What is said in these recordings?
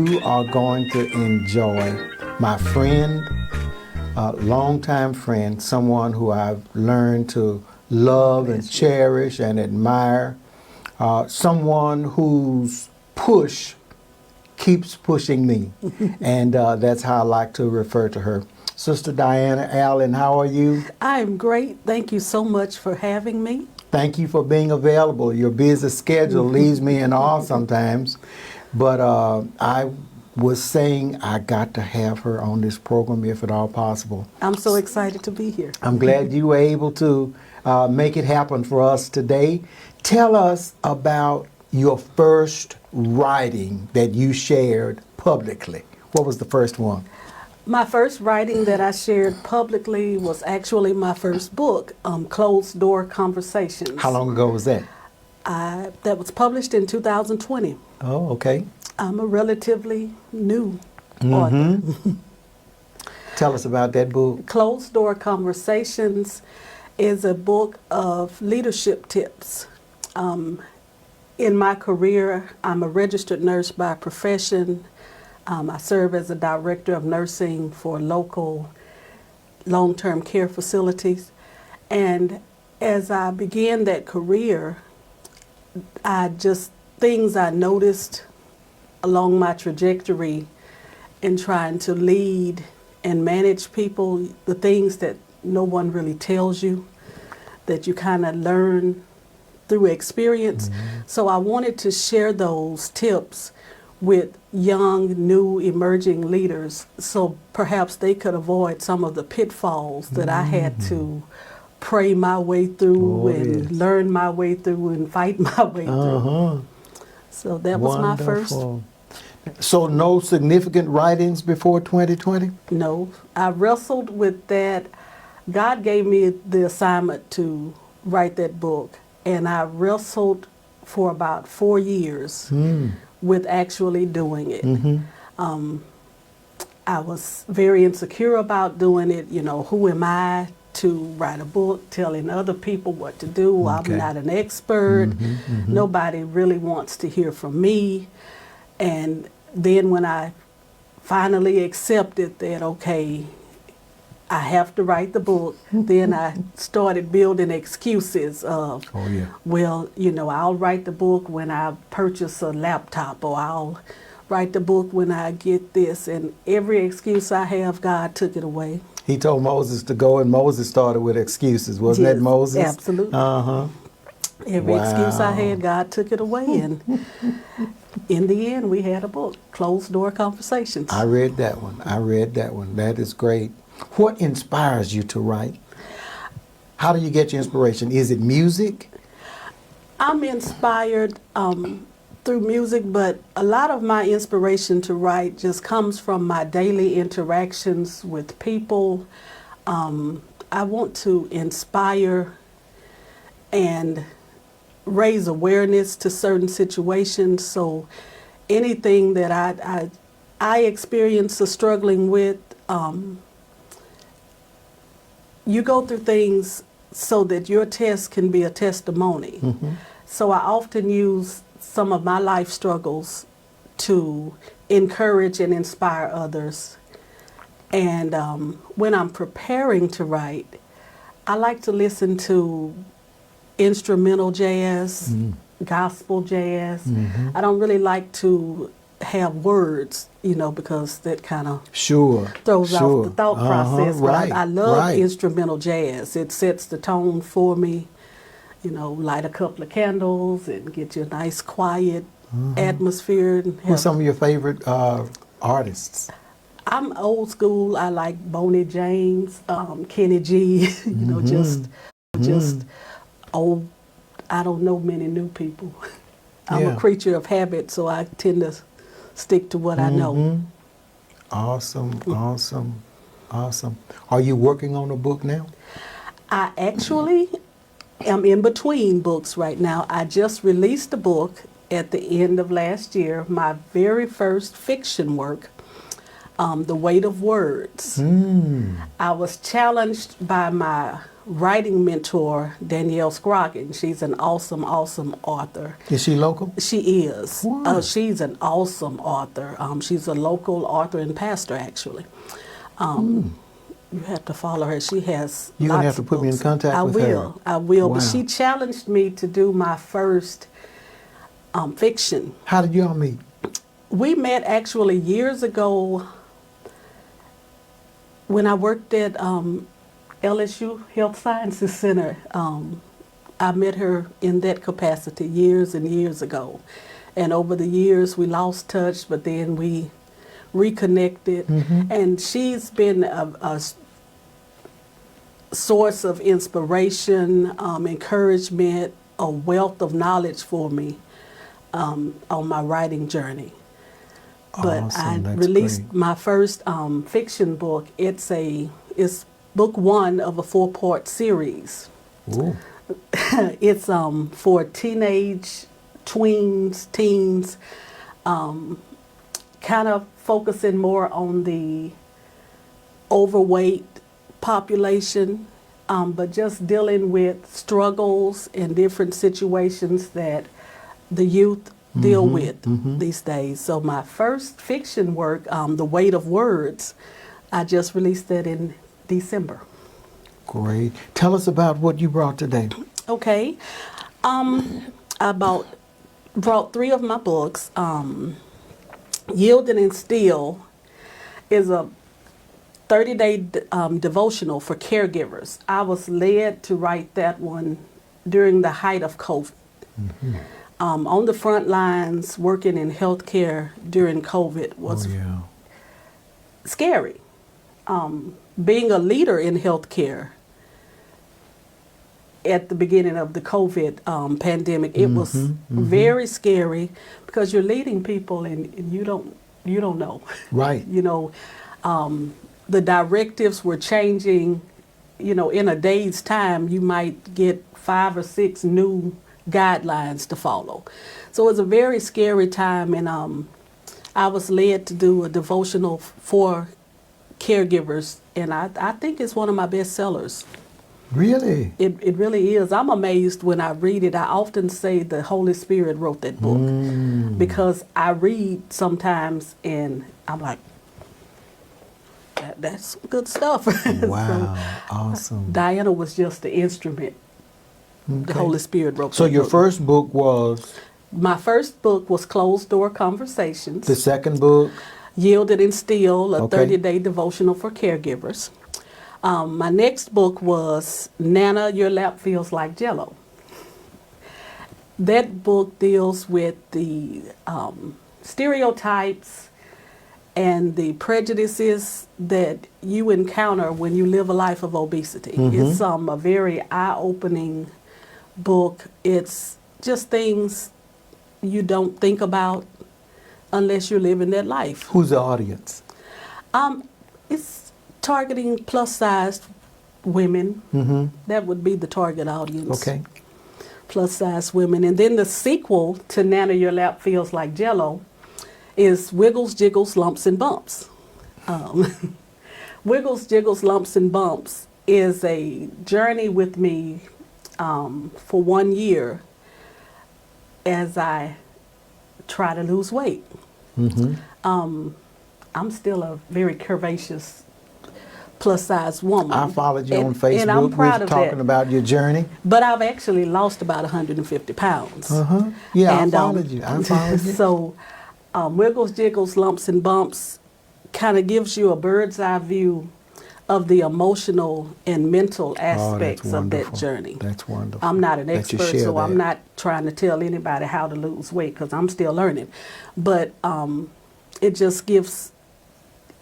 You are going to enjoy my friend, longtime friend, someone who I've learned to love and cherish and admire, someone whose push keeps pushing me, and that's how I like to refer to her. Sister Diana Allen, how are you? I'm great. Thank you so much for having me. Thank you for being available. Your busy schedule leaves me in awe sometimes, but I was saying I got to have her on this program if at all possible. I'm so excited to be here. I'm glad you were able to make it happen for us today. Tell us about your first writing that you shared publicly. What was the first one? My first writing that I shared publicly was actually my first book, Closed Door Conversations. How long ago was that? That was published in 2020. Oh, okay. I'm a relatively new author. Tell us about that book. Closed Door Conversations is a book of leadership tips. In my career, I'm a registered nurse by profession. I serve as a director of nursing for local long-term care facilities. And as I began that career, things I noticed along my trajectory in trying to lead and manage people, the things that no one really tells you, that you kind of learn through experience. So I wanted to share those tips with young, new, emerging leaders so perhaps they could avoid some of the pitfalls that I had to pray my way through learn my way through and fight my way through. So that was my first. So no significant writings before 2020? No, I wrestled with that. God gave me the assignment to write that book, and I wrestled for about 4 years with actually doing it. I was very insecure about doing it. You know, who am I to write a book telling other people what to do? I'm not an expert. Nobody really wants to hear from me. And then when I finally accepted that, okay, I have to write the book, then I started building excuses of, well, you know, I'll write the book when I purchase a laptop, or I'll write the book when I get this. And every excuse I have, God took it away. He told Moses to go, and Moses started with excuses. Wasn't that Moses? Absolutely. Every excuse I had, God took it away. And in the end, we had a book, Closed Door Conversations. I read that one. That is great. What inspires you to write? How do you get your inspiration? Is it music? I'm inspired through music, but a lot of my inspiration to write just comes from my daily interactions with people. I want to inspire and raise awareness to certain situations. So anything that I experience or struggling with, you go through things so that your test can be a testimony. So I often use some of my life struggles to encourage and inspire others. And when I'm preparing to write, I like to listen to instrumental jazz, gospel jazz. I don't really like to have words, you know, because that kind of throws off the thought process. But I love instrumental jazz. It sets the tone for me. You know, light a couple of candles and get you a nice quiet atmosphere. And who's some of your favorite artists? I'm old school. I like Boney James, Kenny G. You know, just old. I don't know many new people. I'm a creature of habit, so I tend to stick to what I know. Awesome. Are you working on a book now? I actually am in between books right now. I just released a book at the end of last year, my very first fiction work. The Weight of Words. I was challenged by my writing mentor, Danielle Scroggin. She's an awesome, awesome author. Is she local? She is. Wow. She's an awesome author. She's a local author and pastor, actually. You have to follow her. She has You're going to have lots to of put me in books. contact with her. I will. Wow. But she challenged me to do my first fiction. How did y'all meet? We met actually years ago when I worked at LSU Health Sciences Center. I met her in that capacity years and years ago. And over the years, we lost touch, but then we reconnected. And she's been a source of inspiration, encouragement, a wealth of knowledge for me on my writing journey. But Awesome. I That's released great. my first fiction book. It's book one of a 4-part series. Ooh. It's for teenage tweens, teens, kind of focusing more on the overweight population, but just dealing with struggles and different situations that the youth deal with these days. So my first fiction work, The Weight of Words, I just released that in December. Great. Tell us about what you brought today. Okay. I brought 3 of my books. Yielding and Still is a 30-day devotional for caregivers. I was led to write that one during the height of COVID. On the front lines, working in healthcare during COVID was scary. Being a leader in healthcare at the beginning of the COVID pandemic, it was very scary because you're leading people and you don't know. Right. You know, the directives were changing. You know, in a day's time, you might get 5 or 6 new guidelines to follow. So it was a very scary time, and I was led to do a devotional for caregivers, and I think it's one of my best sellers. Really? It really is. I'm amazed when I read it. I often say the Holy Spirit wrote that book because I read sometimes and I'm like, that's good stuff. Wow. Awesome. Diana was just the instrument. The Holy Spirit wrote So that your book. first book was? My first book was Closed Door Conversations. The second book? Yielded and Still, a Okay. 30-day devotional for caregivers. My next book was Nana, Your Lap Feels Like Jell-O. That book deals with the stereotypes and the prejudices that you encounter when you live a life of obesity. It's a very eye-opening book. It's just things you don't think about unless you're living that life. Who's the audience? It's targeting plus-sized women. That would be the target audience. Okay. Plus-sized women. And then the sequel to Nana, Your Lap Feels Like Jell-O is Wiggles, Jiggles, Lumps, and Bumps. Wiggles, Jiggles, Lumps, and Bumps is a journey with me for 1 year as I try to lose weight. I'm still a very curvaceous plus-size woman. I followed you on and Facebook. I'm proud We're of talking that. about your journey. But I've actually lost about 150 pounds. Yeah, And, I followed you. I followed you. So Wiggles, Jiggles, Lumps, and Bumps kind of gives you a bird's eye view of the emotional and mental aspects of that wonderful. journey. That's wonderful. I'm not an that you expert, share so I'm that. not trying to tell anybody how to lose weight because I'm still learning. But it just gives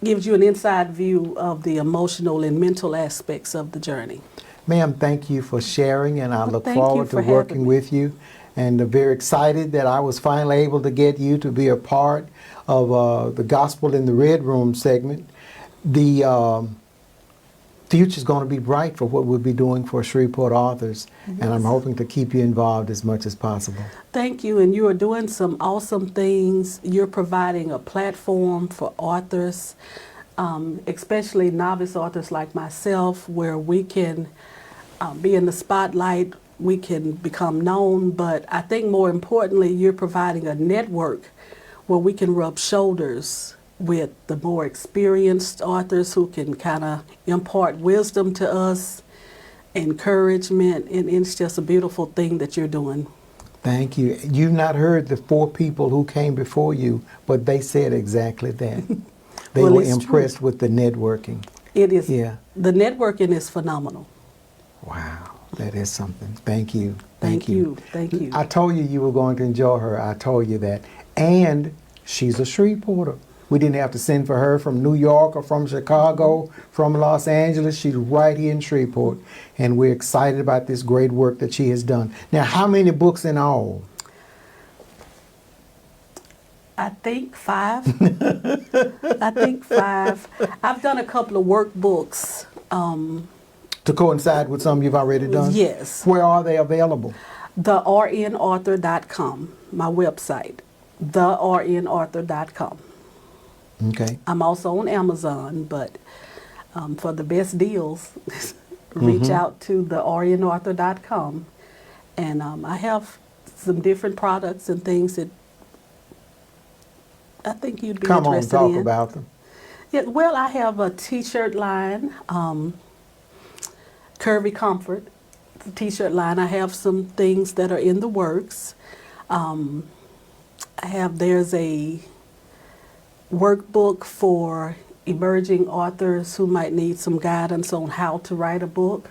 you an inside view of the emotional and mental aspects of the journey. Ma'am, thank you for sharing, and I Well, look thank you forward to for having working me. with you. And very excited that I was finally able to get you to be a part of the Gospel in the Red Room segment. The future's going to be bright for what we'll be doing for Shreveport authors, and I'm hoping to keep you involved as much as possible. Thank you, and you are doing some awesome things. You're providing a platform for authors, especially novice authors like myself, where we can be in the spotlight, we can become known, but I think more importantly, you're providing a network where we can rub shoulders with the more experienced authors who can kind of impart wisdom to us, encouragement, and it's just a beautiful thing that you're doing. Thank you. You've not heard the 4 people who came before you, but they said exactly that. They Well, were it's impressed true. with the networking. It is. Yeah. The networking is phenomenal. Wow, that is something. Thank you. Thank you. Thank you. I told you were going to enjoy her. I told you that. And she's a Shreveporter. We didn't have to send for her from New York or from Chicago, from Los Angeles. She's right here in Shreveport. And we're excited about this great work that she has done. Now, how many books in all? I think 5. I think 5. I've done a couple of workbooks. To coincide with some you've already done? Yes. Where are they available? TheRNauthor.com, my website. TheRNauthor.com. Okay. I'm also on Amazon, but for the best deals, reach out to TheRNauthor.com. And I have some different products and things that I think you'd be Come on, interested talk in. about them. Yeah, well, I have a t-shirt line, Curvy Comfort, the t-shirt line. I have some things that are in the works. There's a workbook for emerging authors who might need some guidance on how to write a book.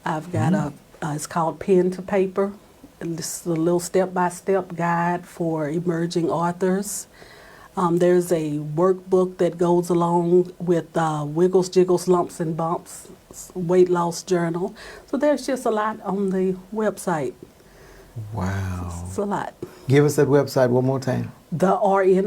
I've got it's called Pen to Paper. And this is a little step-by-step guide for emerging authors. There's a workbook that goes along with Wiggles, Jiggles, Lumps, and Bumps, weight loss journal. So there's just a lot on the website. Wow. It's a lot. Give us that website one more time. The RN